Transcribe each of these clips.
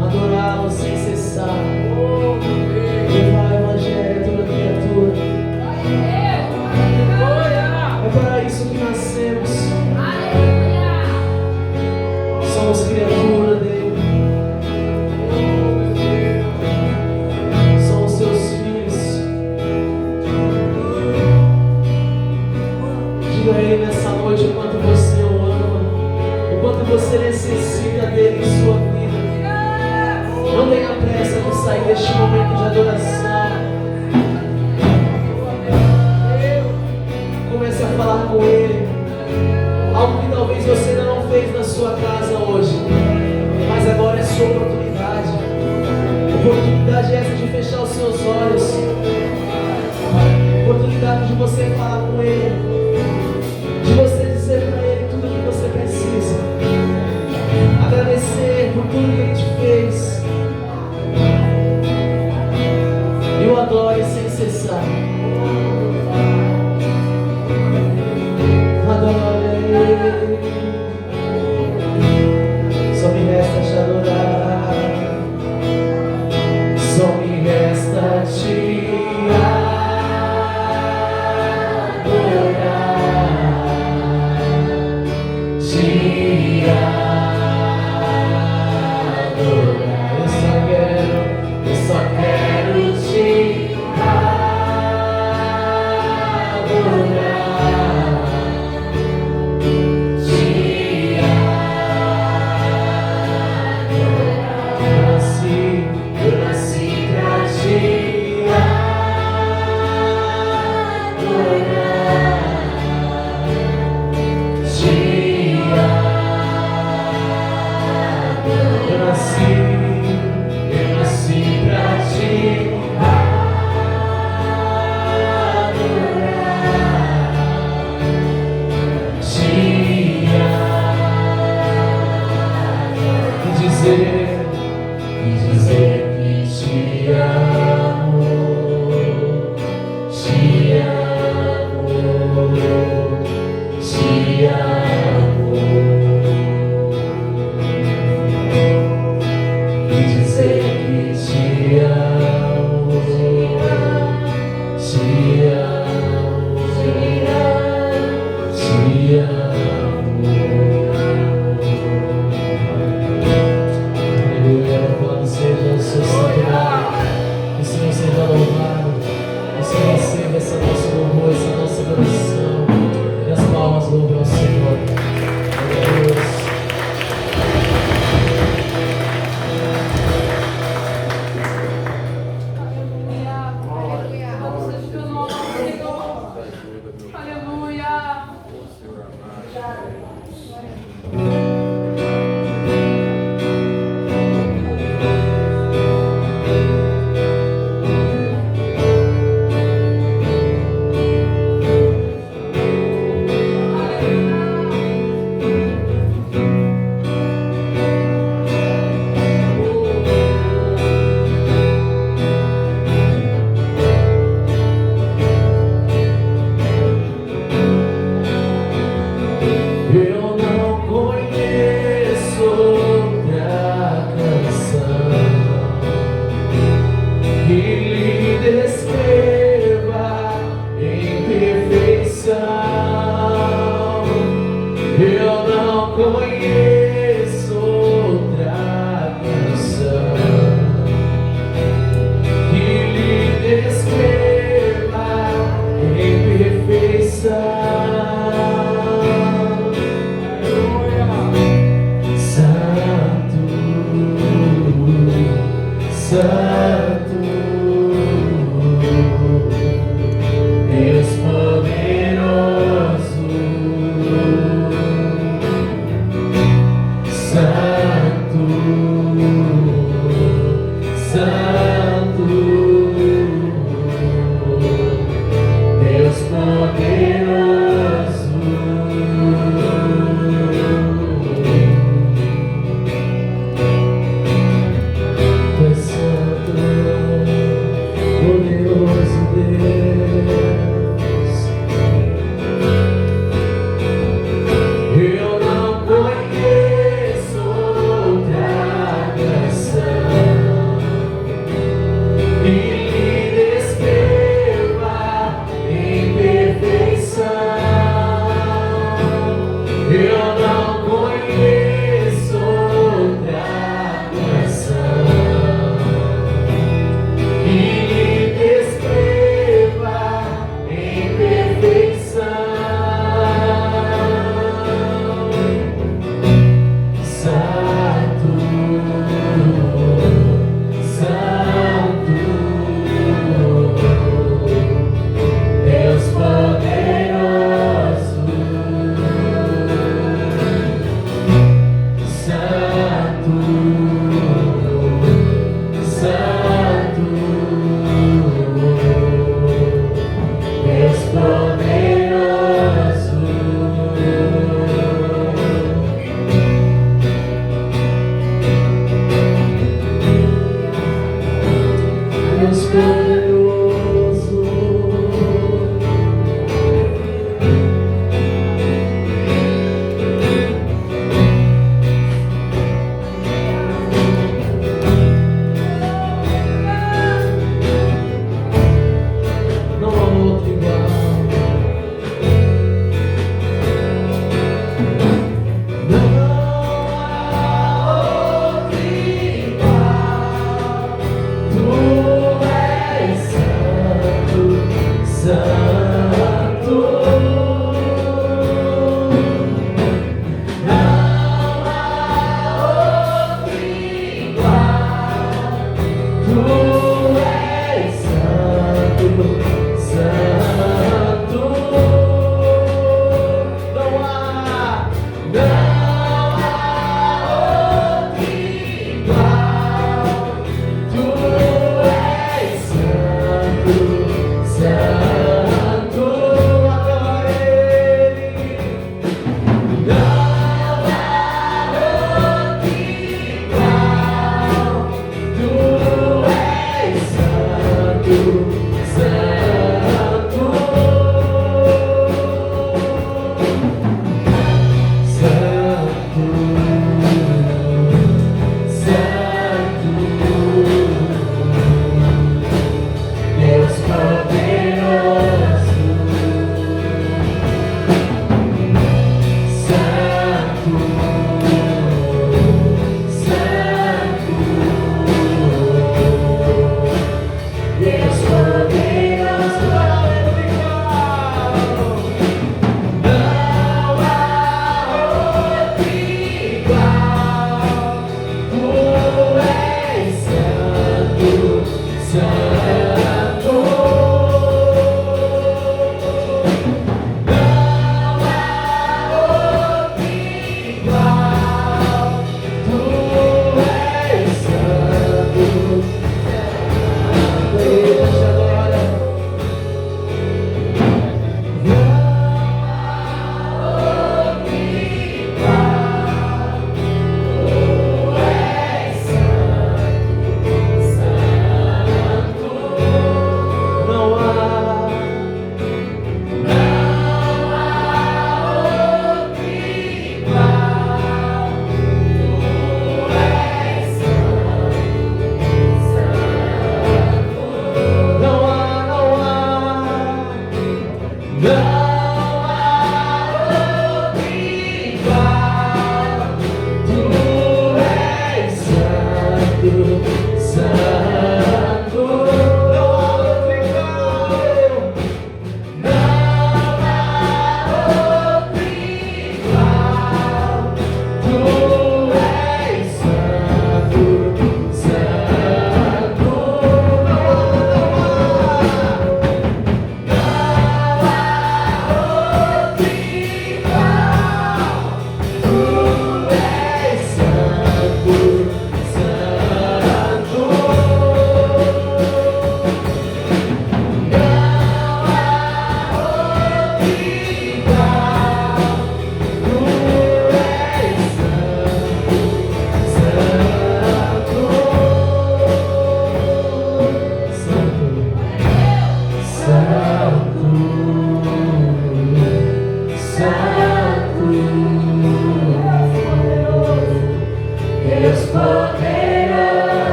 Adorá-lo sem cessar. este momento de adoração. Comece a falar com Ele. Algo que talvez você ainda não fez na sua casa hoje, mas agora é sua oportunidade. Oportunidade essa de fechar os seus olhos. Oportunidade de você falar com Ele, de você dizer para Ele tudo o que você precisa. Agradecer por tudo que Ele te fez. E o adore sem cessar. Adore. Só me resta te adorar. Só me resta te Santo.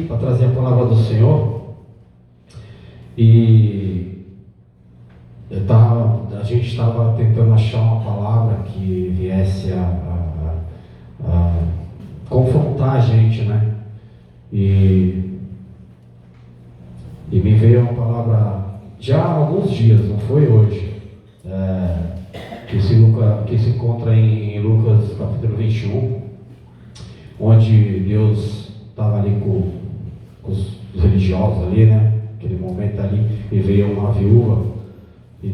Para trazer a palavra do Senhor. E a gente estava tentando achar uma palavra que viesse a confrontar a gente, né? E me veio uma palavra já há alguns dias, não foi hoje, que se encontra em Lucas capítulo 21, onde Deus estava ali com os religiosos ali, né? Aquele momento ali, e veio uma viúva e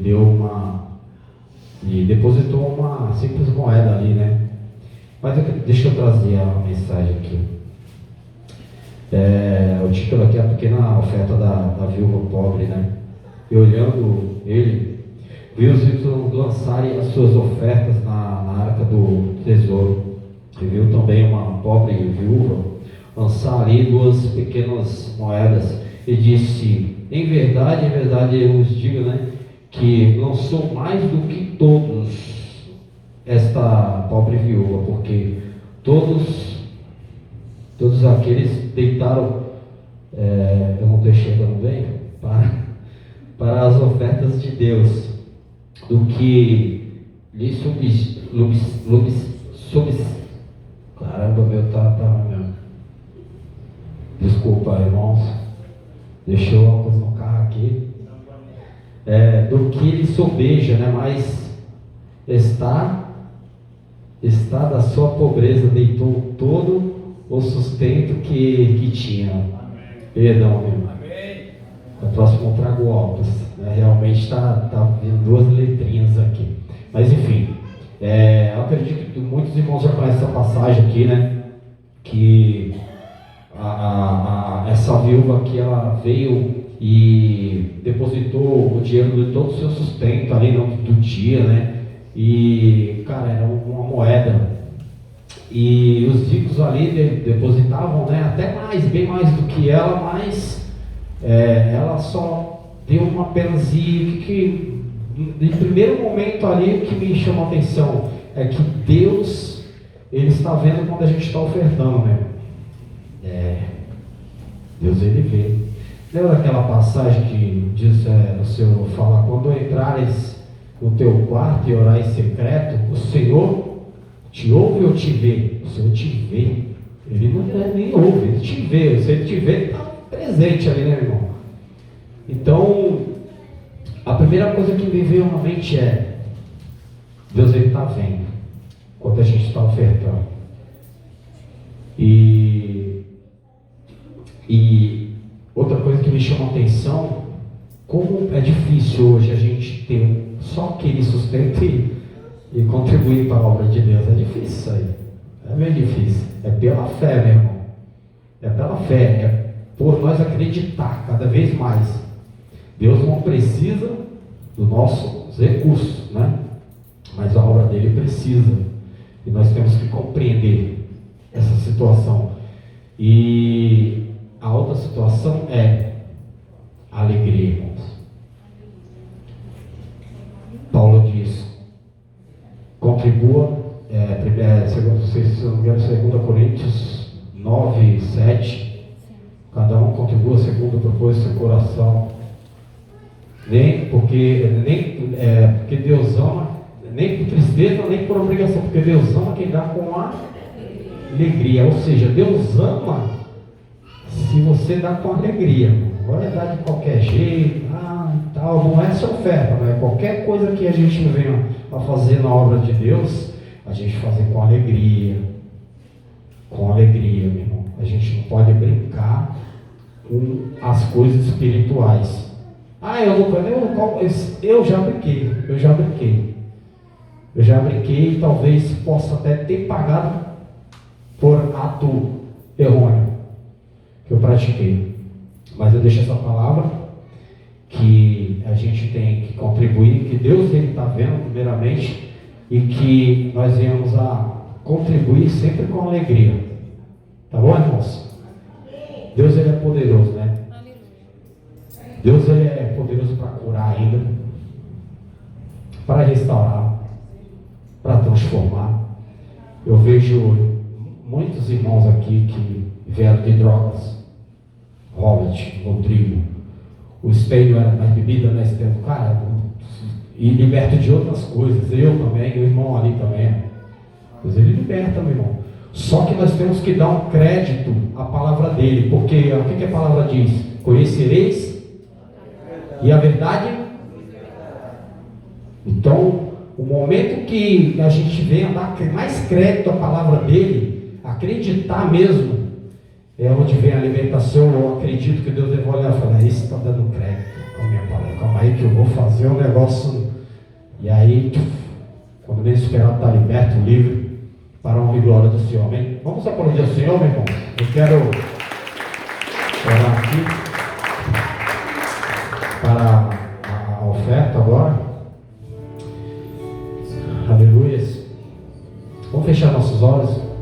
depositou uma simples moeda ali, né? Mas deixa eu trazer a mensagem aqui. O título aqui é a pequena oferta da viúva pobre, né? E olhando ele, viu os ricos lançarem as suas ofertas na arca do tesouro. E viu também uma pobre viúva lançar ali 2 pequenas moedas e disse: em verdade eu vos digo, né, que lançou mais do que todos esta pobre viúva, porque todos aqueles deitaram, eu não estou enxergando bem, para as ofertas de Deus, do que lhe caramba, meu tá mesmo. Desculpa, irmãos, deixou uma coisa no carro aqui. Do que ele sobeja, né? Mas está está da sua pobreza, deitou todo o sustento que tinha. Perdão, meu irmão. No próximo eu trago óculos. Realmente está vindo duas letrinhas aqui. Mas enfim, eu acredito que muitos irmãos já conhecem essa passagem aqui, né? Que essa viúva aqui, ela veio e depositou o dinheiro de todo o seu sustento ali do dia, né? E, cara, era uma moeda. E os ricos ali depositavam, né? Até mais, bem mais do que ela, mas ela só deu uma pedazinha que de primeiro momento ali, o que me chamou a atenção é que Deus, Ele está vendo quando a gente está ofertando, né? Deus, Ele vê. Lembra daquela passagem que diz, o Senhor fala, quando entrares no teu quarto e orar em secreto, o Senhor te ouve ou te vê? O Senhor te vê. Ele não nem ouve, Ele te vê. Se Ele te vê, Ele está presente ali, né, irmão? Então, a primeira coisa que me veio na mente é, Deus, Ele está vendo quando a gente está ofertando. E outra coisa que me chama a atenção, como é difícil hoje a gente ter só aquele sustento e contribuir para a obra de Deus. É difícil isso aí. É bem difícil. É pela fé, meu irmão. É pela fé. É por nós acreditar cada vez mais. Deus não precisa dos nossos recursos, né? Mas a obra dele precisa. E nós temos que compreender essa situação. E a outra situação é a alegria, irmãos. Paulo diz, contribua, segundo 2 Coríntios 9, 7, cada um contribua segundo o propósito do seu coração, porque Deus ama, nem por tristeza, nem por obrigação, porque Deus ama quem dá com alegria, ou seja, Deus ama se você dá com alegria, não vai dar de qualquer jeito, tal, não é essa oferta, não é qualquer coisa que a gente venha a fazer na obra de Deus, a gente fazer com alegria, meu irmão. A gente não pode brincar com as coisas espirituais. Eu já brinquei, talvez possa até ter pagado por ato errôneo que eu pratiquei, mas eu deixo essa palavra que a gente tem que contribuir, que Deus Ele está vendo primeiramente, e que nós venhamos a contribuir sempre com alegria, tá bom, irmãos? Deus Ele é poderoso, né? Deus Ele é poderoso para curar ainda, para restaurar, para transformar. Eu vejo muitos irmãos aqui que vieram de drogas, Robert, Rodrigo, o espelho era mais bebida nesse tempo, cara, e liberto de outras coisas, eu também, o irmão ali também, pois ele liberta, meu irmão. Só que nós temos que dar um crédito à palavra dele, porque o que a palavra diz? Conhecereis e a verdade. Então, o momento que a gente venha dar mais crédito à palavra dele, acreditar mesmo, é onde vem a libertação. Eu acredito que Deus deve olhar e falar, esse está dando crédito com a minha palavra, calma aí que eu vou fazer um negócio. E aí, quando nem esperar, está liberto, livre, para a honra e glória do Senhor, amém? Vamos aplaudir o Senhor, meu irmão. Eu quero orar aqui para a oferta agora. Aleluias. Vamos fechar nossos olhos.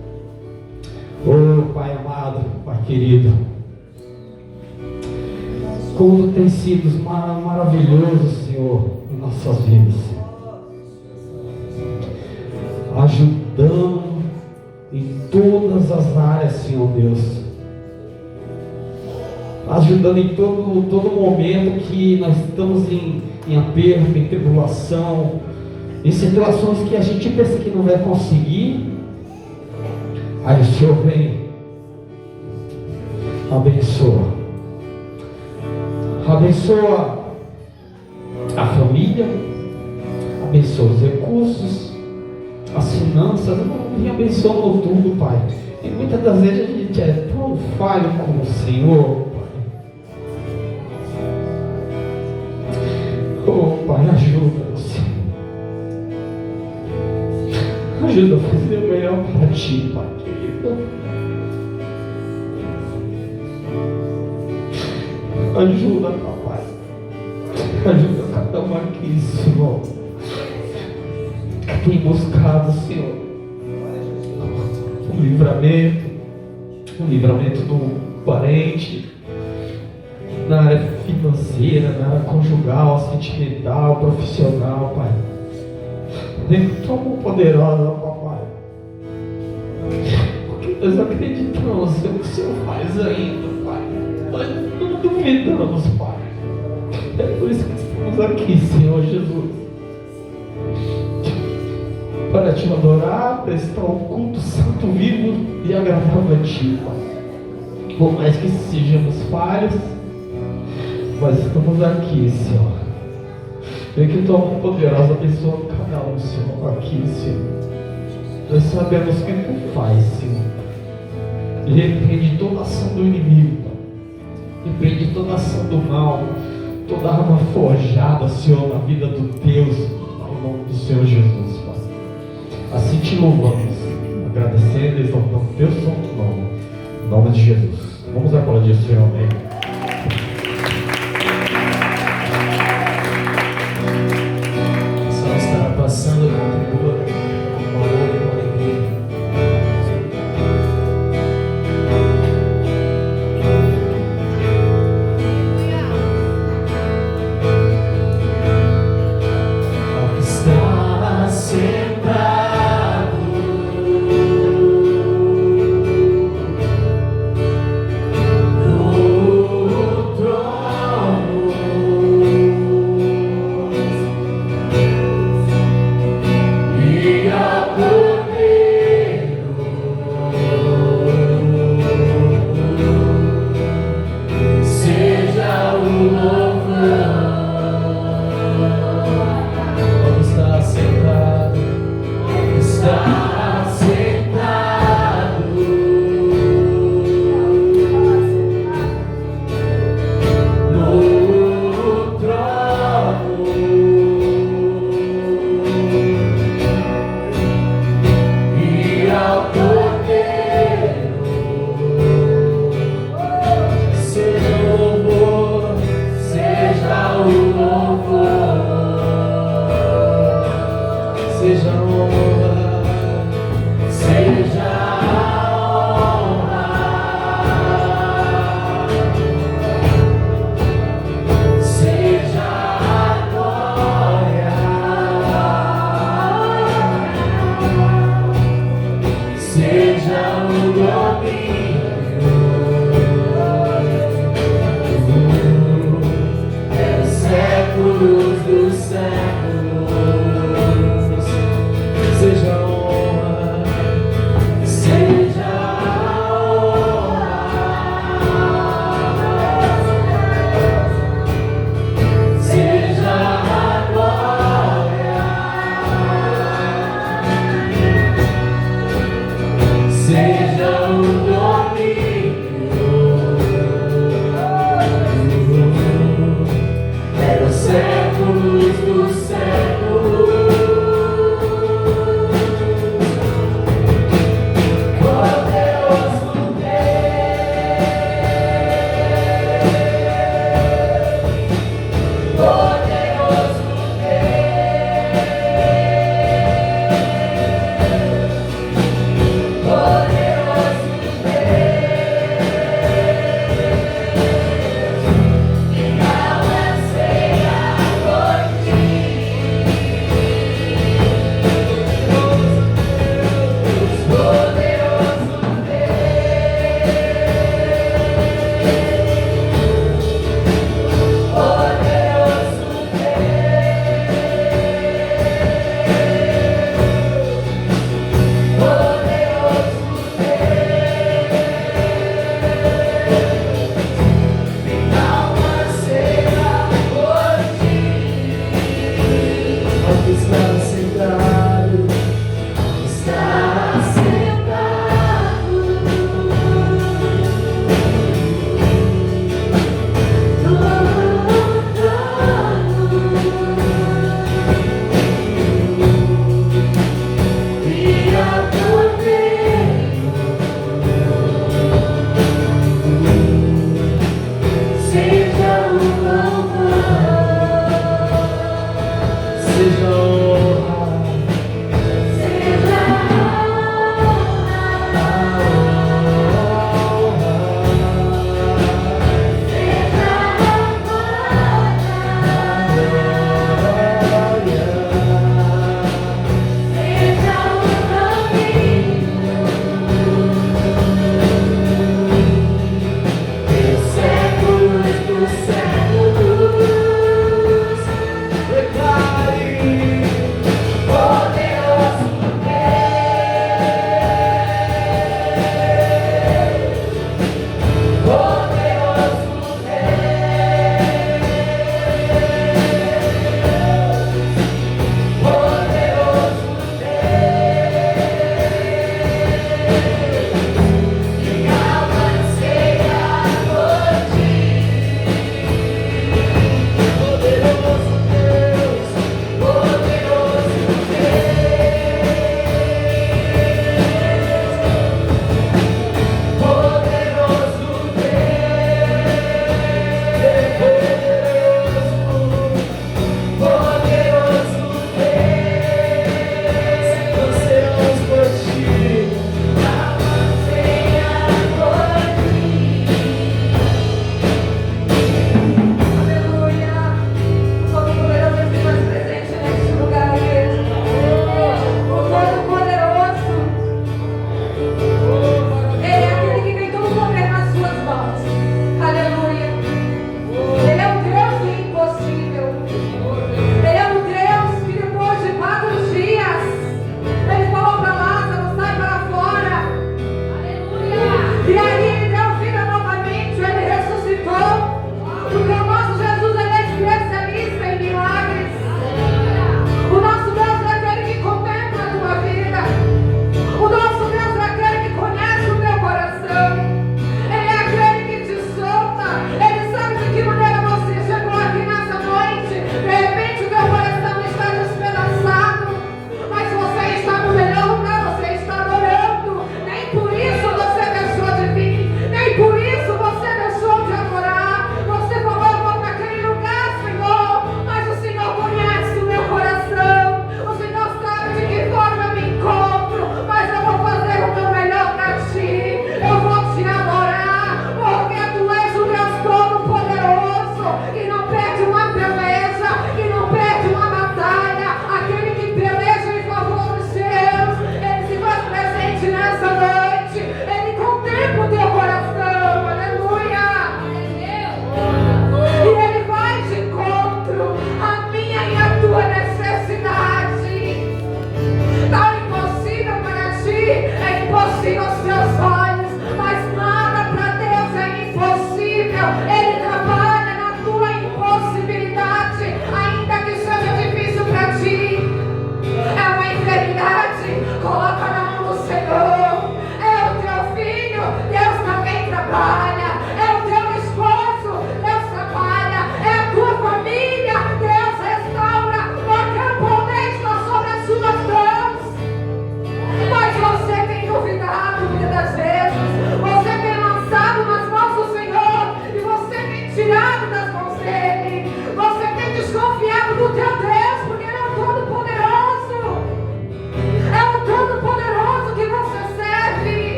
Pai amado, Pai querido, como tem sido maravilhoso, Senhor, em nossas vidas, ajudando em todas as áreas, Senhor Deus, ajudando em todo momento que nós estamos em aperto, em tribulação, em situações que a gente pensa que não vai conseguir. Aí o Senhor vem, abençoa a família, abençoa os recursos, as finanças. finanças, me abençoa tudo, Pai. E muitas das vezes a gente é tão falho com o Senhor, Pai. Oh, Pai, ajuda, Senhor. Ajuda a fazer o melhor para Ti, Pai querido. Ajuda, Papai. Ajuda cada um aqui, Senhor, que tem buscado, Senhor, um livramento do parente, na área financeira, na área conjugal, sentimental, profissional, Pai. Vem com tua mão poderosa, Papai. Porque nós acreditamos no que o Senhor faz ainda, Pai. Nós não duvidamos, Pai. É por isso que estamos aqui, Senhor Jesus, para Te adorar, prestar um culto santo, vivo e agradável a Ti, Pai. Por mais que sejamos falhos, mas estamos aqui, Senhor. Vem que Tua mão poderosa abençoa cada um, Senhor, aqui, Senhor. Nós sabemos que Tu faz, Senhor. E repreende toda a ação do inimigo, Pai. Repreende toda a ação do mal, toda a arma forjada, Senhor, na vida do Deus, em nome do Senhor Jesus, Pai. Assim Te louvamos, agradecendo e exaltando Teu santo nome, em nome de Jesus. Vamos aplaudir o Senhor, amém. Só estará passando, contribua com amor e com alegria. Está sentado no trono e ao poder seja o louvor. Está sentado no trono e ao poder seja o louvor, seja o louvor. Seja a honra, seja a honra, seja a glória, seja o domínio pelos séculos dos séculos. Seja a honra, seja a honra, seja a glória, seja o domínio pelos séculos.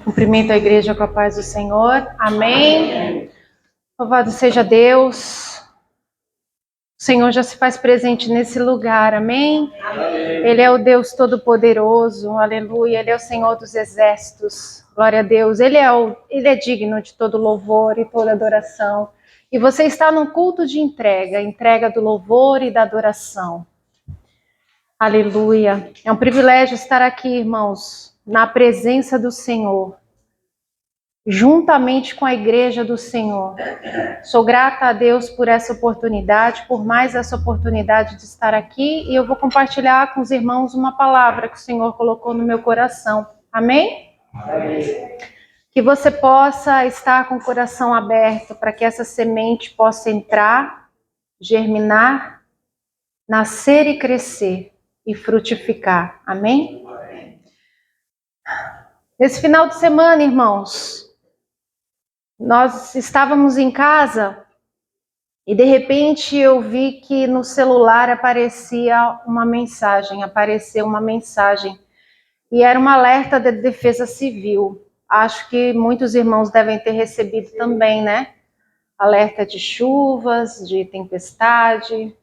Cumprimento a igreja com a paz do Senhor. Amém. Louvado seja Deus. O Senhor já se faz presente nesse lugar. Amém. Ele é o Deus Todo-Poderoso. Aleluia. Ele é o Senhor dos Exércitos. Glória a Deus. Ele é digno de todo louvor e toda adoração. E você está num culto de entrega do louvor e da adoração. Aleluia. É um privilégio estar aqui, irmãos, na presença do Senhor, juntamente com a igreja do Senhor. Sou grata a Deus por essa oportunidade, por mais essa oportunidade de estar aqui, e eu vou compartilhar com os irmãos uma palavra que o Senhor colocou no meu coração. Amém? Amém. Que você possa estar com o coração aberto para que essa semente possa entrar, germinar, nascer e crescer e frutificar. Amém? Nesse final de semana, irmãos, nós estávamos em casa e de repente eu vi que no celular apareceu uma mensagem e era um alerta da Defesa Civil. Acho que muitos irmãos devem ter recebido também, né? Alerta de chuvas, de tempestade.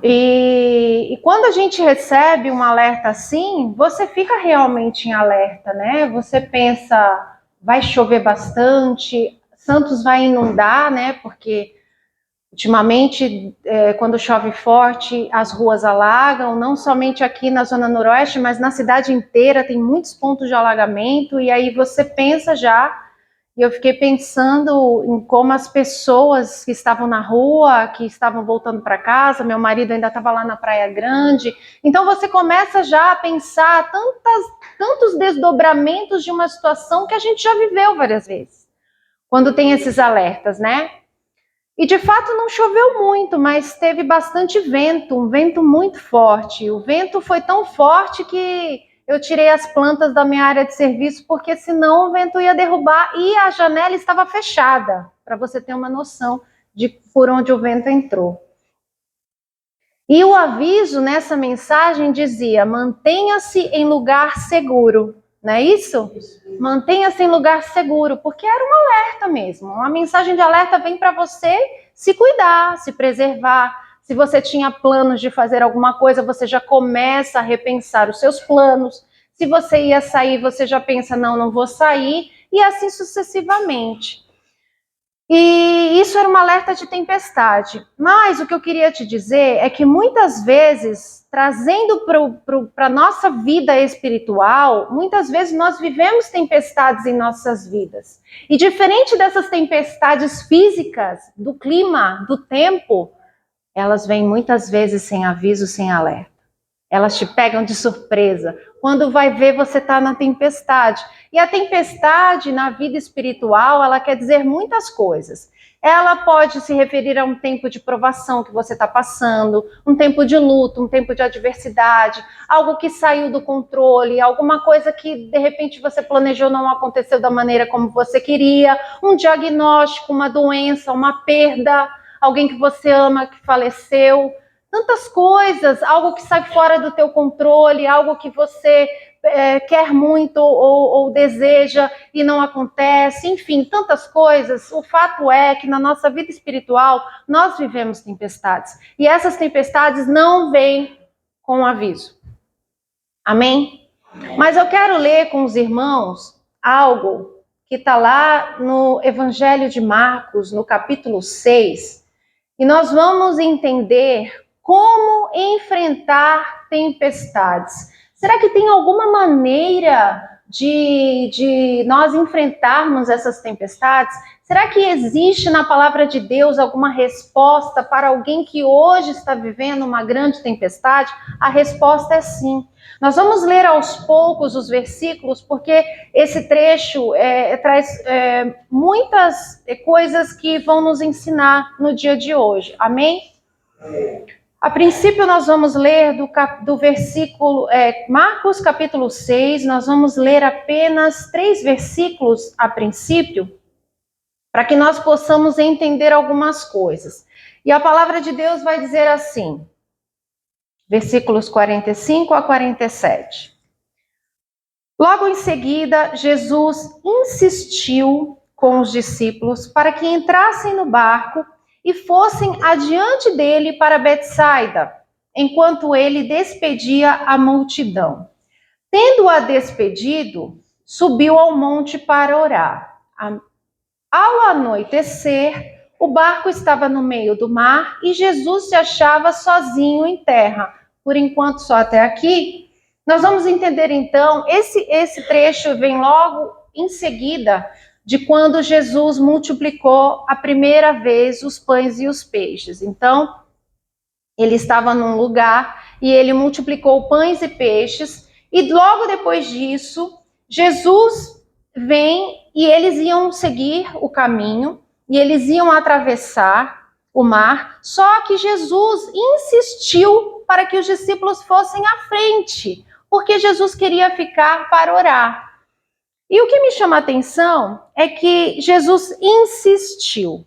E quando a gente recebe um alerta assim, você fica realmente em alerta, né? Você pensa, vai chover bastante, Santos vai inundar, né? Porque ultimamente, quando chove forte, as ruas alagam, não somente aqui na Zona Noroeste, mas na cidade inteira tem muitos pontos de alagamento, e aí você pensa já. E eu fiquei pensando em como as pessoas que estavam na rua, que estavam voltando para casa, meu marido ainda estava lá na Praia Grande. Então você começa já a pensar tantos desdobramentos de uma situação que a gente já viveu várias vezes, quando tem esses alertas, né? E de fato não choveu muito, mas teve bastante vento, um vento muito forte. O vento foi tão forte que eu tirei as plantas da minha área de serviço, porque senão o vento ia derrubar e a janela estava fechada, para você ter uma noção de por onde o vento entrou. E o aviso nessa mensagem dizia: mantenha-se em lugar seguro. Não é isso? Mantenha-se em lugar seguro, porque era um alerta mesmo. Uma mensagem de alerta vem para você se cuidar, se preservar. Se você tinha planos de fazer alguma coisa, você já começa a repensar os seus planos. Se você ia sair, você já pensa, não vou sair, e assim sucessivamente. E isso era um alerta de tempestade. Mas o que eu queria te dizer é que muitas vezes, trazendo para a nossa vida espiritual, muitas vezes nós vivemos tempestades em nossas vidas. E diferente dessas tempestades físicas, do clima, do tempo, elas vêm muitas vezes sem aviso, sem alerta. Elas te pegam de surpresa. Quando vai ver, você está na tempestade. E a tempestade na vida espiritual, ela quer dizer muitas coisas. Ela pode se referir a um tempo de provação que você está passando, um tempo de luto, um tempo de adversidade, algo que saiu do controle, alguma coisa que de repente você planejou não aconteceu da maneira como você queria, um diagnóstico, uma doença, uma perda, alguém que você ama que faleceu. Tantas coisas, algo que sai fora do teu controle, algo que você quer muito ou deseja e não acontece, enfim, tantas coisas. O fato é que na nossa vida espiritual nós vivemos tempestades e essas tempestades não vêm com aviso. Amém? Mas eu quero ler com os irmãos algo que está lá no Evangelho de Marcos, no capítulo 6, e nós vamos entender como enfrentar tempestades. Será que tem alguma maneira de nós enfrentarmos essas tempestades? Será que existe na palavra de Deus alguma resposta para alguém que hoje está vivendo uma grande tempestade? A resposta é sim. Nós vamos ler aos poucos os versículos, porque esse trecho traz muitas coisas que vão nos ensinar no dia de hoje. Amém? A princípio, nós vamos ler do versículo, Marcos capítulo 6, nós vamos ler apenas 3 versículos a princípio, para que nós possamos entender algumas coisas. E a palavra de Deus vai dizer assim, versículos 45 a 47. Logo em seguida, Jesus insistiu com os discípulos para que entrassem no barco e fossem adiante dele para Betsaida, enquanto ele despedia a multidão. Tendo-a despedido, subiu ao monte para orar. Ao anoitecer, o barco estava no meio do mar e Jesus se achava sozinho em terra. Por enquanto, só até aqui. Nós vamos entender então, esse trecho vem logo em seguida de quando Jesus multiplicou a primeira vez os pães e os peixes. Então, ele estava num lugar e ele multiplicou pães e peixes, e logo depois disso, Jesus vem e eles iam seguir o caminho, e eles iam atravessar o mar, só que Jesus insistiu para que os discípulos fossem à frente, porque Jesus queria ficar para orar. E o que me chama a atenção é que Jesus insistiu.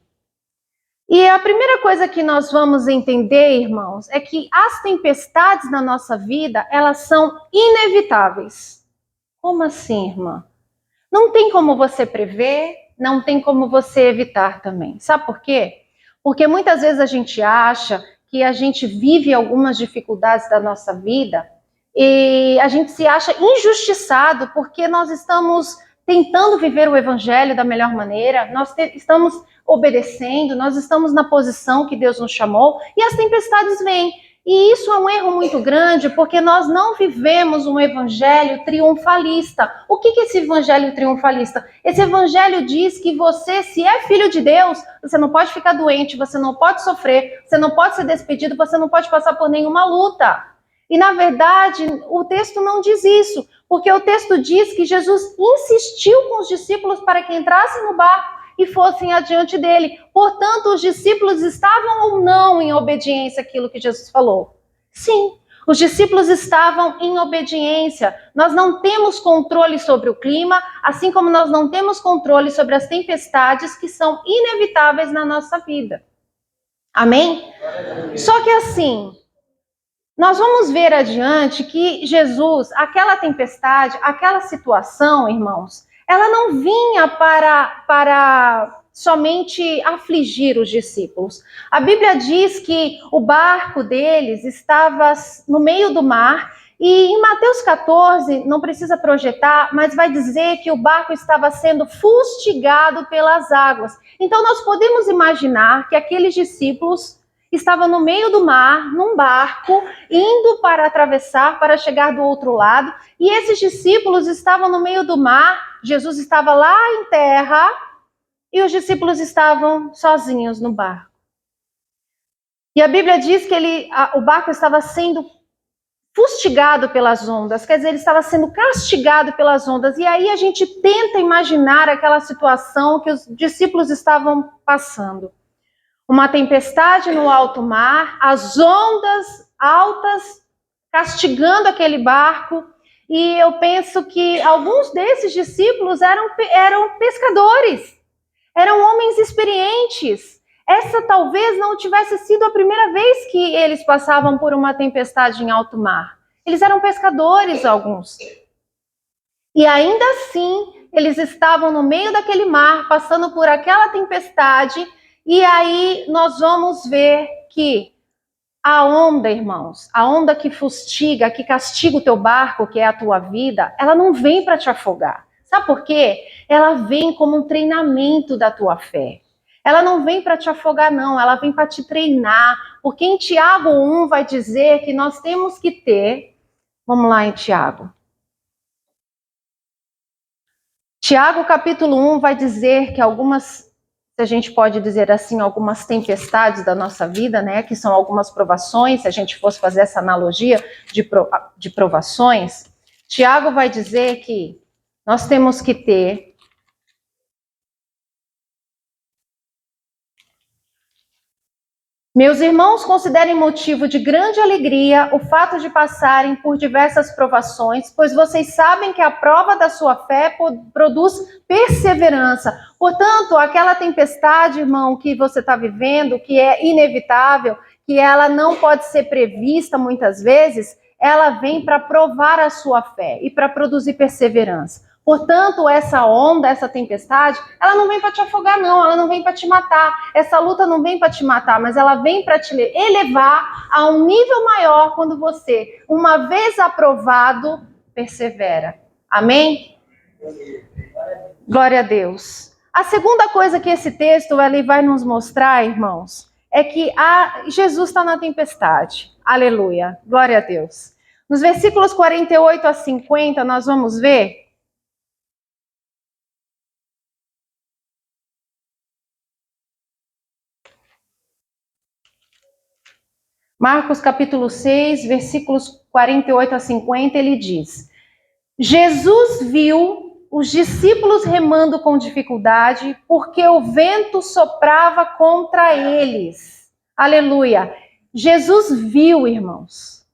E a primeira coisa que nós vamos entender, irmãos, é que as tempestades na nossa vida, elas são inevitáveis. Como assim, irmã? Não tem como você prever, não tem como você evitar também. Sabe por quê? Porque muitas vezes a gente acha que a gente vive algumas dificuldades da nossa vida e a gente se acha injustiçado porque nós estamos tentando viver o evangelho da melhor maneira, nós estamos obedecendo, nós estamos na posição que Deus nos chamou e as tempestades vêm. E isso é um erro muito grande, porque nós não vivemos um evangelho triunfalista. O que é esse evangelho triunfalista? Esse evangelho diz que você, se é filho de Deus, você não pode ficar doente, você não pode sofrer, você não pode ser despedido, você não pode passar por nenhuma luta. E, na verdade, o texto não diz isso, porque o texto diz que Jesus insistiu com os discípulos para que entrassem no barco e fossem adiante dele. Portanto, os discípulos estavam ou não em obediência àquilo que Jesus falou? Sim, os discípulos estavam em obediência. Nós não temos controle sobre o clima, assim como nós não temos controle sobre as tempestades que são inevitáveis na nossa vida. Amém? Só que assim, nós vamos ver adiante que Jesus, aquela tempestade, aquela situação, irmãos, ela não vinha para somente afligir os discípulos. A Bíblia diz que o barco deles estava no meio do mar e em Mateus 14, não precisa projetar, mas vai dizer que o barco estava sendo fustigado pelas águas. Então nós podemos imaginar que aqueles discípulos estavam no meio do mar, num barco, indo para atravessar, para chegar do outro lado, e esses discípulos estavam no meio do mar, Jesus estava lá em terra, e os discípulos estavam sozinhos no barco. E a Bíblia diz que o barco estava sendo fustigado pelas ondas, quer dizer, ele estava sendo castigado pelas ondas, e aí a gente tenta imaginar aquela situação que os discípulos estavam passando. Uma tempestade no alto mar, as ondas altas castigando aquele barco, e eu penso que alguns desses discípulos eram pescadores, eram homens experientes. Essa talvez não tivesse sido a primeira vez que eles passavam por uma tempestade em alto mar. Eles eram pescadores, alguns. E ainda assim, eles estavam no meio daquele mar, passando por aquela tempestade. E aí nós vamos ver que a onda, irmãos, a onda que fustiga, que castiga o teu barco, que é a tua vida, ela não vem para te afogar. Sabe por quê? Ela vem como um treinamento da tua fé. Ela não vem para te afogar, não. Ela vem para te treinar. Porque em Tiago 1 vai dizer que nós temos que ter... Vamos lá em Tiago. Tiago capítulo 1 vai dizer que algumas... se a gente pode dizer assim, algumas tempestades da nossa vida, né, que são algumas provações, se a gente fosse fazer essa analogia de provações, Tiago vai dizer que nós temos que ter Meus irmãos, considerem motivo de grande alegria o fato de passarem por diversas provações, pois vocês sabem que a prova da sua fé produz perseverança. Portanto, aquela tempestade, irmão, que você está vivendo, que é inevitável, que ela não pode ser prevista muitas vezes, ela vem para provar a sua fé e para produzir perseverança. Portanto, essa onda, essa tempestade, ela não vem para te afogar, não, ela não vem para te matar. Essa luta não vem para te matar, mas ela vem para te elevar a um nível maior quando você, uma vez aprovado, persevera. Amém? Glória a Deus. A segunda coisa que esse texto ali vai nos mostrar, irmãos, é que Jesus está na tempestade. Aleluia. Glória a Deus. Nos versículos 48 a 50, nós vamos ver. Marcos capítulo 6, versículos 48 a 50, ele diz: Jesus viu os discípulos remando com dificuldade, porque o vento soprava contra eles. Aleluia. Jesus viu, irmãos.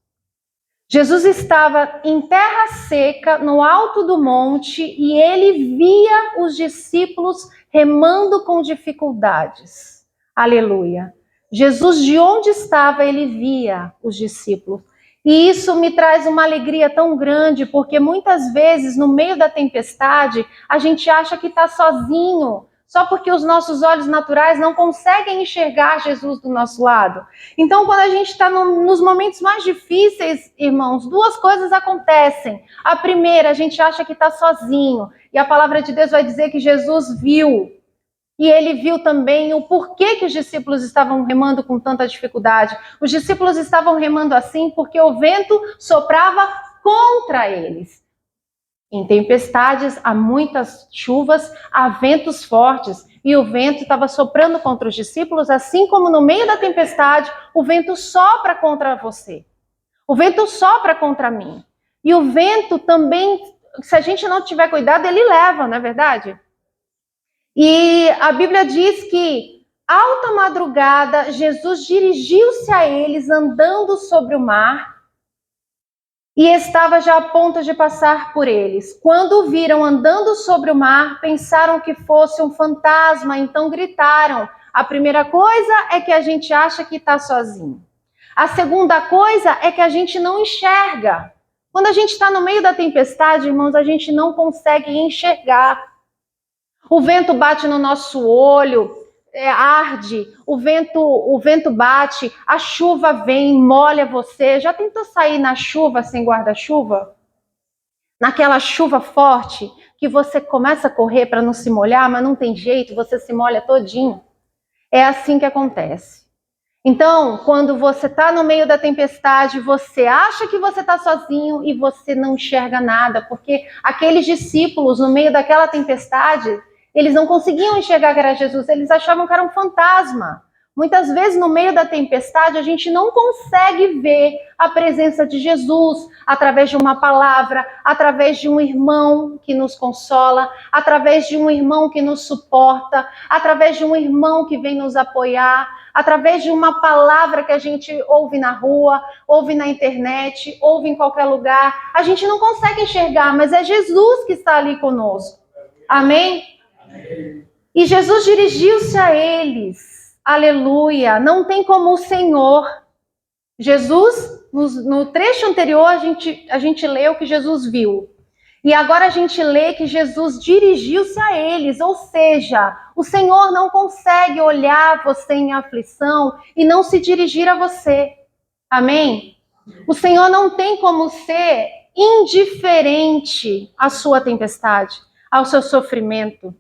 Jesus estava em terra seca, no alto do monte, e ele via os discípulos remando com dificuldades. Aleluia. Jesus, de onde estava, ele via os discípulos. E isso me traz uma alegria tão grande, porque muitas vezes, no meio da tempestade, a gente acha que está sozinho, só porque os nossos olhos naturais não conseguem enxergar Jesus do nosso lado. Então, quando a gente está nos momentos mais difíceis, irmãos, duas coisas acontecem. A primeira, a gente acha que está sozinho, e a palavra de Deus vai dizer que Jesus viu. E ele viu também o porquê que os discípulos estavam remando com tanta dificuldade. Os discípulos estavam remando assim porque o vento soprava contra eles. Em tempestades, há muitas chuvas, há ventos fortes. E o vento estava soprando contra os discípulos, assim como no meio da tempestade, o vento sopra contra você. O vento sopra contra mim. E o vento também, se a gente não tiver cuidado, ele leva, não é verdade? E a Bíblia diz que, alta madrugada, Jesus dirigiu-se a eles andando sobre o mar e estava já a ponto de passar por eles. Quando o viram andando sobre o mar, pensaram que fosse um fantasma, então gritaram. A primeira coisa é que a gente acha que está sozinho. A segunda coisa é que a gente não enxerga. Quando a gente está no meio da tempestade, irmãos, a gente não consegue enxergar. O vento bate no nosso olho, arde, o vento bate, a chuva vem, molha você. Já tentou sair na chuva sem guarda-chuva? Naquela chuva forte que você começa a correr para não se molhar, mas não tem jeito, você se molha todinho. É assim que acontece. Então, quando você está no meio da tempestade, você acha que você está sozinho e você não enxerga nada, porque aqueles discípulos, no meio daquela tempestade, eles não conseguiam enxergar que era Jesus, eles achavam que era um fantasma. Muitas vezes, no meio da tempestade, a gente não consegue ver a presença de Jesus através de uma palavra, através de um irmão que nos consola, através de um irmão que nos suporta, através de um irmão que vem nos apoiar, através de uma palavra que a gente ouve na rua, ouve na internet, ouve em qualquer lugar. A gente não consegue enxergar, mas é Jesus que está ali conosco. Amém? E Jesus dirigiu-se a eles, aleluia, não tem como o Senhor. Jesus, no trecho anterior, a gente leu que Jesus viu. E agora a gente lê que Jesus dirigiu-se a eles, ou seja, o Senhor não consegue olhar você em aflição e não se dirigir a você. Amém? O Senhor não tem como ser indiferente à sua tempestade, ao seu sofrimento,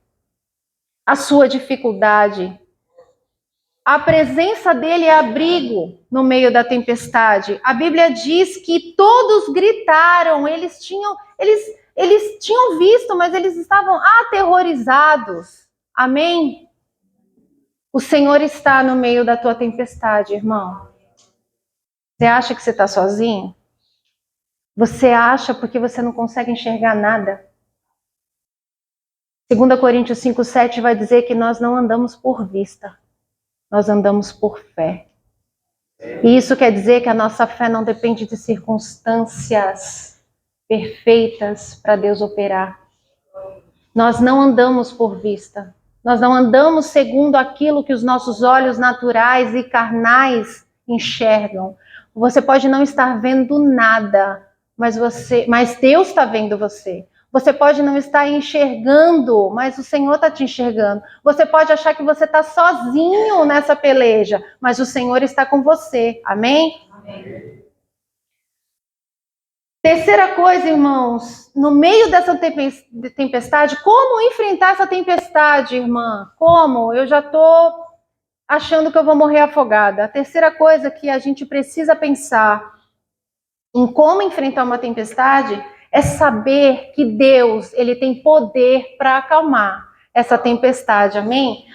a sua dificuldade. A presença dele é abrigo no meio da tempestade. A Bíblia diz que todos gritaram, eles tinham visto, mas eles estavam aterrorizados. Amém? O Senhor está no meio da tua tempestade, irmão. Você acha que você está sozinho? Você acha porque você não consegue enxergar nada? 2 Coríntios 5,7 vai dizer que nós não andamos por vista, nós andamos por fé. E isso quer dizer que a nossa fé não depende de circunstâncias perfeitas para Deus operar. Nós não andamos por vista, nós não andamos segundo aquilo que os nossos olhos naturais e carnais enxergam. Você pode não estar vendo nada, mas Deus está vendo você. Você pode não estar enxergando, mas o Senhor está te enxergando. Você pode achar que você está sozinho nessa peleja, mas o Senhor está com você. Amém? Amém. Terceira coisa, irmãos, no meio dessa tempestade, como enfrentar essa tempestade, irmã? Como? Eu já estou achando que eu vou morrer afogada. A terceira coisa que a gente precisa pensar em como enfrentar uma tempestade é saber que Deus, ele tem poder para acalmar essa tempestade, amém?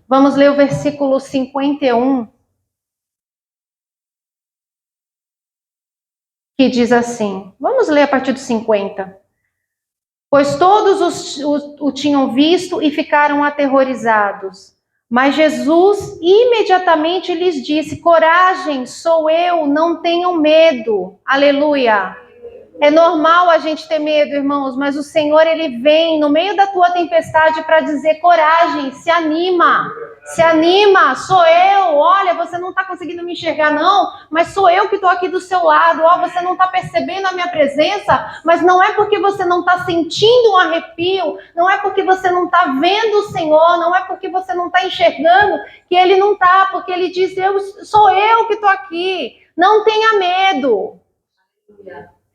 Vamos ler o versículo 51, que diz assim, vamos ler a partir do 50. Pois todos o tinham visto e ficaram aterrorizados. Mas Jesus imediatamente lhes disse, coragem, sou eu, não tenham medo. Aleluia. É normal a gente ter medo, irmãos, mas o Senhor, ele vem no meio da tua tempestade para dizer, coragem, se anima, sou eu, olha, você não está conseguindo me enxergar não, mas sou eu que estou aqui do seu lado, ó, você não está percebendo a minha presença, mas não é porque você não está sentindo um arrepio, não é porque você não está vendo o Senhor, não é porque você não está enxergando que ele não está, porque ele diz, sou eu que estou aqui, não tenha medo.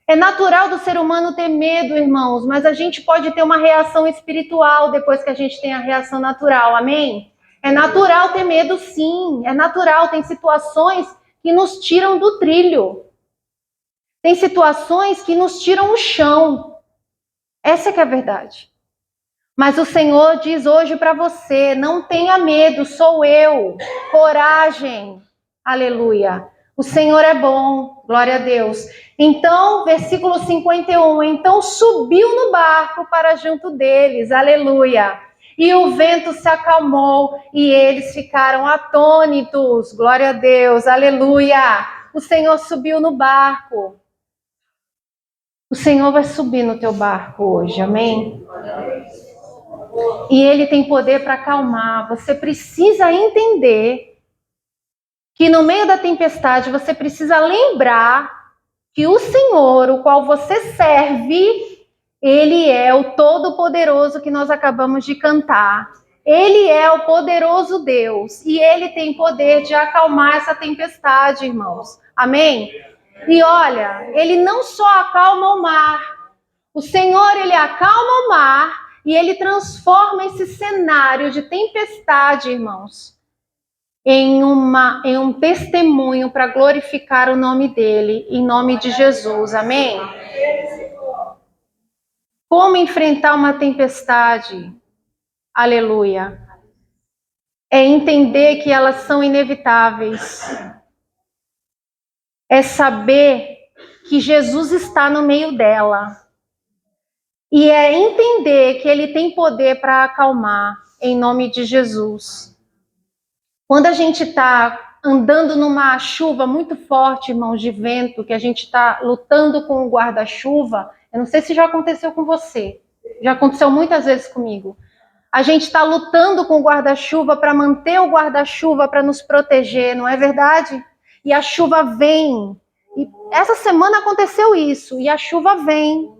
É natural do ser humano ter medo, irmãos, mas a gente pode ter uma reação espiritual depois que a gente tem a reação natural, amém? É natural ter medo, sim, é natural, tem situações que nos tiram do trilho. Tem situações que nos tiram o chão. Essa que é a verdade. Mas o Senhor diz hoje para você, não tenha medo, sou eu, coragem, aleluia. O Senhor é bom, glória a Deus. Então, versículo 51, então subiu no barco para junto deles, aleluia. E o vento se acalmou e eles ficaram atônitos, glória a Deus, aleluia. O Senhor subiu no barco. O Senhor vai subir no teu barco hoje, amém? E Ele tem poder para acalmar. Você precisa entender que no meio da tempestade você precisa lembrar que o Senhor, o qual você serve, Ele é o Todo-Poderoso que nós acabamos de cantar. Ele é o poderoso Deus e Ele tem poder de acalmar essa tempestade, irmãos. Amém? E olha, Ele não só acalma o mar, o Senhor, Ele acalma o mar e Ele transforma esse cenário de tempestade, irmãos, em um testemunho para glorificar o nome dele, em nome de Jesus, amém? Como enfrentar uma tempestade? Aleluia. É entender que elas são inevitáveis. É saber que Jesus está no meio dela. E é entender que ele tem poder para acalmar, em nome de Jesus. Quando a gente está andando numa chuva muito forte, irmãos, de vento, que a gente está lutando com o guarda-chuva, eu não sei se já aconteceu com você, já aconteceu muitas vezes comigo. A gente está lutando com o guarda-chuva para manter o guarda-chuva para nos proteger, não é verdade? E a chuva vem. E essa semana aconteceu isso, e a chuva vem.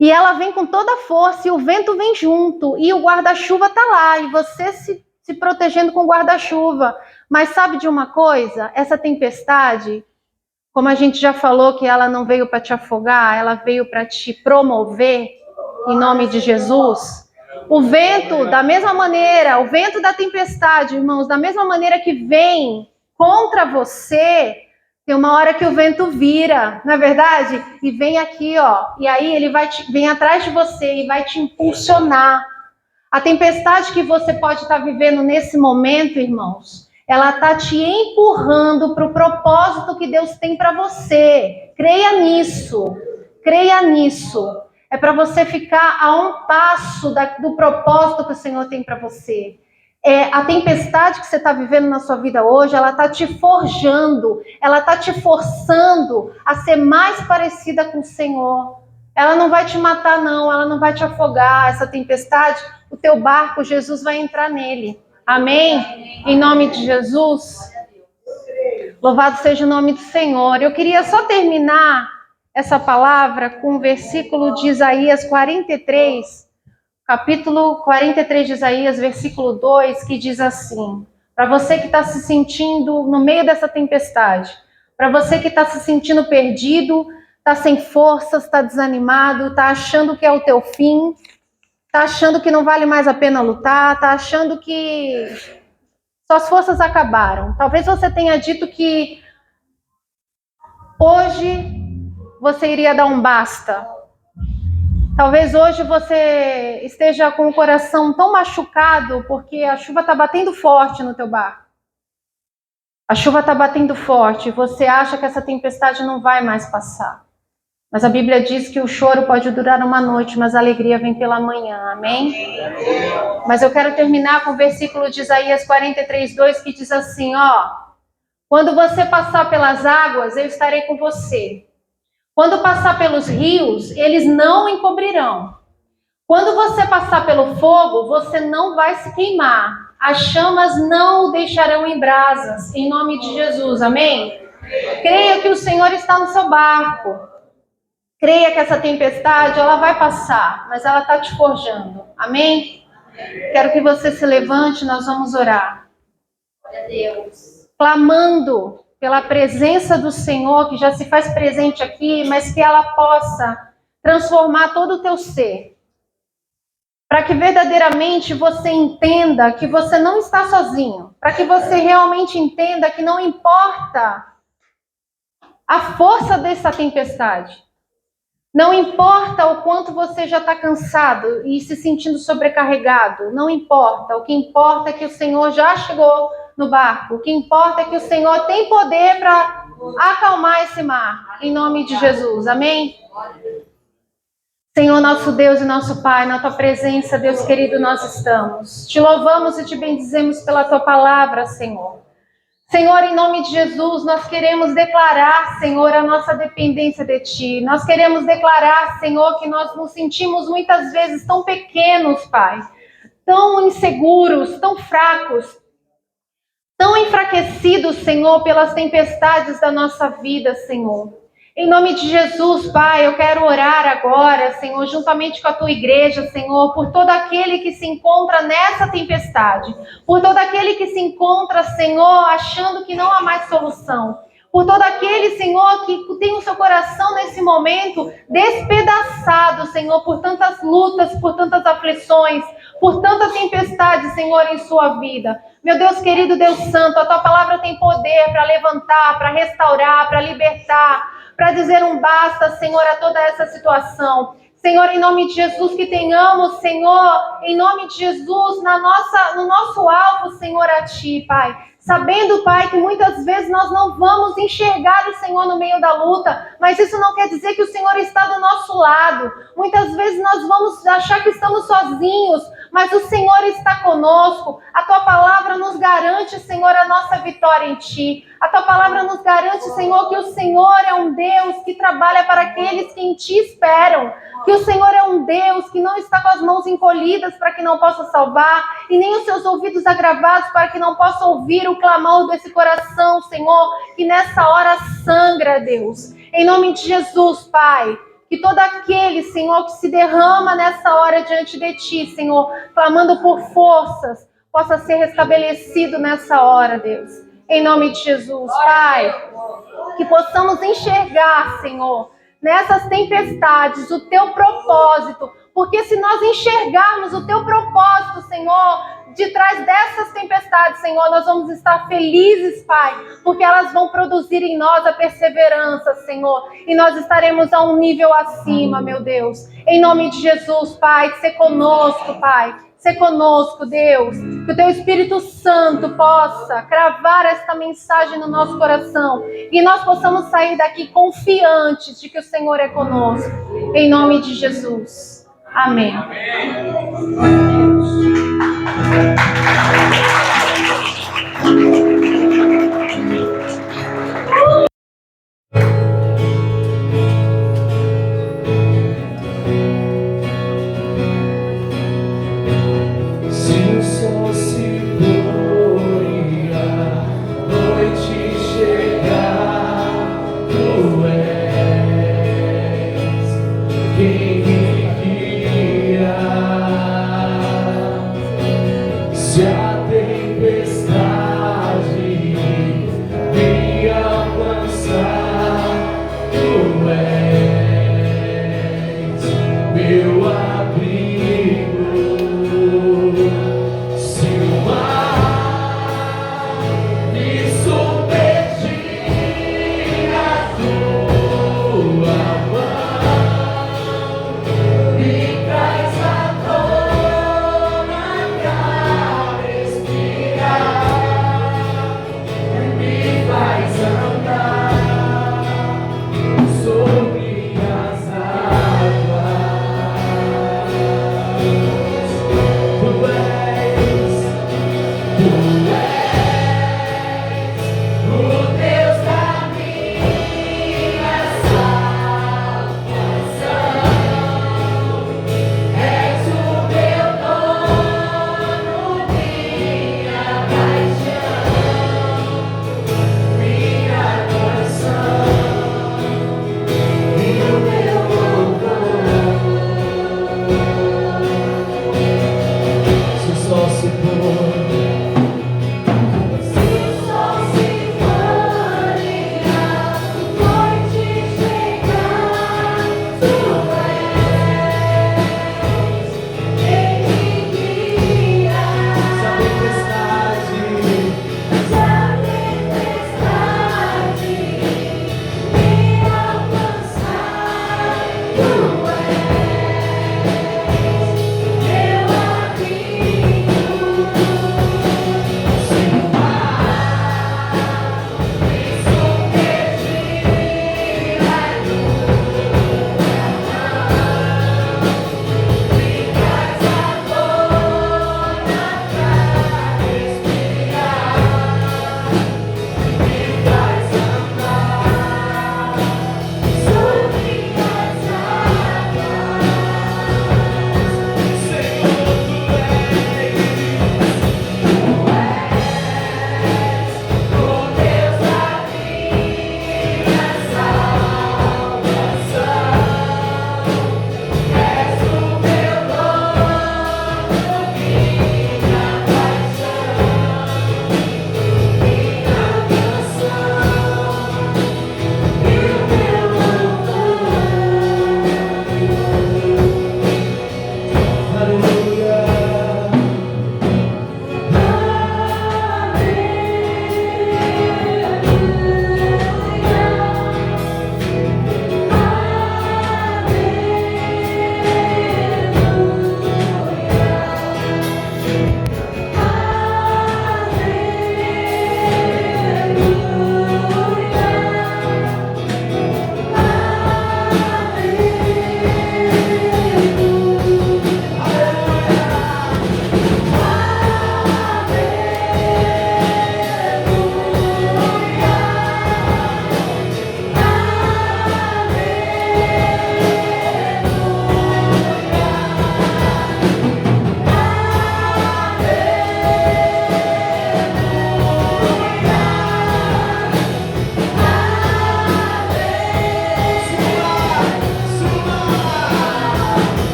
E ela vem com toda a força, e o vento vem junto, e o guarda-chuva está lá, e você se protegendo com guarda-chuva. Mas sabe de uma coisa? Essa tempestade, como a gente já falou que ela não veio para te afogar, ela veio para te promover, em nome de Jesus. O vento, da mesma maneira, o vento da tempestade, irmãos, da mesma maneira que vem contra você, tem uma hora que o vento vira, não é verdade? E vem aqui, ó, e aí ele vem atrás de você e vai te impulsionar. A tempestade que você pode estar vivendo nesse momento, irmãos, ela está te empurrando para o propósito que Deus tem para você. Creia nisso, creia nisso. É para você ficar a um passo do propósito que o Senhor tem para você. A tempestade que você está vivendo na sua vida hoje, ela está te forjando, ela está te forçando a ser mais parecida com o Senhor. Ela não vai te matar, não, ela não vai te afogar. Essa tempestade, o teu barco, Jesus vai entrar nele. Amém? Em nome de Jesus. Louvado seja o nome do Senhor. Eu queria só terminar essa palavra com o versículo de Isaías 43, capítulo 43 de Isaías, versículo 2, que diz assim: para você que está se sentindo no meio dessa tempestade, para você que está se sentindo perdido, está sem forças, está desanimado, está achando que é o teu fim, está achando que não vale mais a pena lutar, está achando que suas forças acabaram. Talvez você tenha dito que hoje você iria dar um basta. Talvez hoje você esteja com o coração tão machucado porque a chuva está batendo forte no teu barco. A chuva está batendo forte e você acha que essa tempestade não vai mais passar. Mas a Bíblia diz que o choro pode durar uma noite, mas a alegria vem pela manhã. Amém? Mas eu quero terminar com o versículo de Isaías 43, 2, que diz assim, ó: quando você passar pelas águas, eu estarei com você. Quando passar pelos rios, eles não encobrirão. Quando você passar pelo fogo, você não vai se queimar. As chamas não o deixarão em brasas. Em nome de Jesus, amém? Creia que o Senhor está no seu barco. Creia que essa tempestade, ela vai passar, mas ela está te forjando. Amém? Quero que você se levante, nós vamos orar. Glória a Deus. Clamando pela presença do Senhor, que já se faz presente aqui, mas que ela possa transformar todo o teu ser. Para que verdadeiramente você entenda que você não está sozinho. Para que você realmente entenda que não importa a força dessa tempestade. Não importa o quanto você já está cansado e se sentindo sobrecarregado. Não importa. O que importa é que o Senhor já chegou no barco. O que importa é que o Senhor tem poder para acalmar esse mar. Em nome de Jesus. Amém? Senhor, nosso Deus e nosso Pai, na tua presença, Deus querido, nós estamos. Te louvamos e te bendizemos pela tua palavra, Senhor. Senhor, em nome de Jesus, nós queremos declarar, Senhor, a nossa dependência de Ti. Nós queremos declarar, Senhor, que nós nos sentimos muitas vezes tão pequenos, Pai, tão inseguros, tão fracos, tão enfraquecidos, Senhor, pelas tempestades da nossa vida, Senhor. Em nome de Jesus, Pai, eu quero orar agora, Senhor, juntamente com a Tua igreja, Senhor, por todo aquele que se encontra nessa tempestade, por todo aquele que se encontra, Senhor, achando que não há mais solução, por todo aquele, Senhor, que tem o seu coração nesse momento despedaçado, Senhor, por tantas lutas, por tantas aflições, por tanta tempestade, Senhor, em sua vida. Meu Deus querido, Deus santo, a Tua palavra tem poder para levantar, para restaurar, para libertar, para dizer um basta, Senhor, a toda essa situação. Senhor, em nome de Jesus, que tenhamos, Senhor, em nome de Jesus, no nosso alvo, Senhor, a Ti, Pai. Sabendo, Pai, que muitas vezes nós não vamos enxergar o Senhor no meio da luta, mas isso não quer dizer que o Senhor está do nosso lado. Muitas vezes nós vamos achar que estamos sozinhos, mas o Senhor está conosco. A Tua palavra nos garante, Senhor, a nossa vitória em Ti. A Tua palavra nos garante, Senhor, que o Senhor é um Deus que trabalha para aqueles que em Ti esperam. Que o Senhor é um Deus que não está com as mãos encolhidas para que não possa salvar, e nem os seus ouvidos agravados para que não possa ouvir o clamor desse coração, Senhor, que nessa hora sangra, Deus. Em nome de Jesus, Pai, que todo aquele, Senhor, que se derrama nessa hora diante de Ti, Senhor, clamando por forças, possa ser restabelecido nessa hora, Deus. Em nome de Jesus, Pai, que possamos enxergar, Senhor, nessas tempestades, o Teu propósito, porque se nós enxergarmos o Teu propósito, Senhor, de trás dessas tempestades, Senhor, nós vamos estar felizes, Pai, porque elas vão produzir em nós a perseverança, Senhor, e nós estaremos a um nível acima, meu Deus. Em nome de Jesus, Pai, ser conosco, Pai. Ser conosco, Deus, que o Teu Espírito Santo possa cravar esta mensagem no nosso coração e nós possamos sair daqui confiantes de que o Senhor é conosco, em nome de Jesus. Amém. Se o sol se gloriar, noite chega.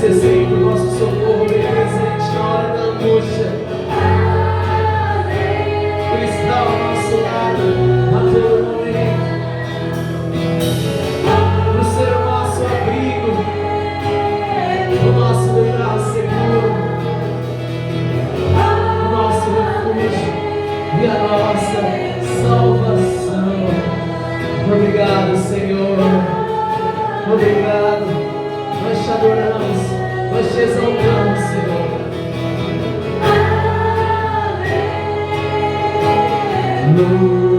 ser sempre o nosso socorro bem presente na hora da angústia. Ele está ao nosso lado a todo momento. Por ser o nosso abrigo, o nosso lugar seguro, o nosso refúgio e a nossa salvação. Obrigado, Senhor. Obrigado. Nós te adoramos, nós te exaltamos, Senhor. Aleluia.